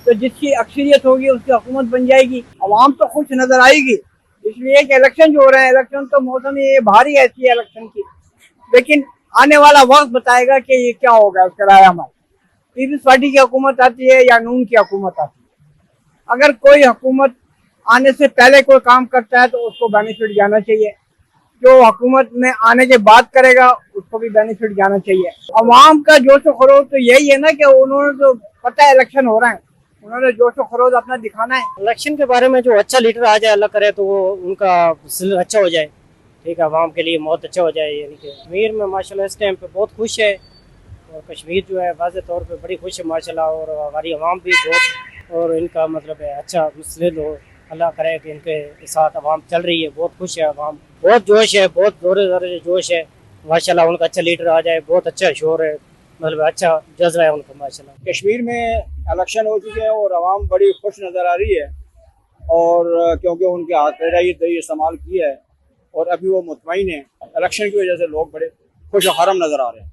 तो जिसकी अक्सरियत होगी उसकी हुकूमत बन जाएगी, अवाम तो खुश नजर आएगी। इसलिए कि इलेक्शन जो हो रहे हैं, इलेक्शन तो मौसम ये बाहर ही ऐसी है इलेक्शन की, लेकिन आने वाला वक्त बताएगा कि ये क्या होगा। उसका राय हमारा पीपल्स पार्टी की हुकूमत आती है या नून की हुकूमत आती है। अगर कोई हुकूमत आने से पहले कोई काम करता है तो उसको बेनिफिट जाना चाहिए, जो हुकूमत में आने के बाद करेगा उसको भी बेनिफिट जाना चाहिए। अवाम का जोश खरोश तो यही है ना कि उन्होंने तो पता है इलेक्शन हो रहा है, उन्होंने जोश खरोश अपना दिखाना है। इलेक्शन के बारे में जो अच्छा लीडर आ जाए, अल्लाह करे तो वो उनका अच्छा हो जाए, ठीक है, आवाम के लिए बहुत अच्छा हो जाए। यानी कि कश्मीर में माशाल्लाह इस टाइम पे बहुत खुश है, और कश्मीर जो है वाज़े तौर पे बड़ी खुश है माशाल्लाह, और हमारी आवाम भी बहुत, और इनका मतलब है अच्छा मुस्लिम हो, अल्लाह करे कि इनके साथ आवाम चल रही है, बहुत खुश है आवाम, बहुत जोश है, बहुत जोरे जोरे जोश है माशाल्लाह। उनका अच्छा लीडर आ जाए, बहुत अच्छा शोर है, मतलब अच्छा जज्बा है उनका माशाल्लाह। कश्मीर में इलेक्शन हो चुके हैं और आवाम बड़ी खुश नज़र आ रही है, और क्योंकि उनके हाथ में रही दही इस्तेमाल किया है और अभी वो मुतमईन है। इलेक्शन की वजह से लोग बड़े खुश और हरम नज़र आ रहे हैं।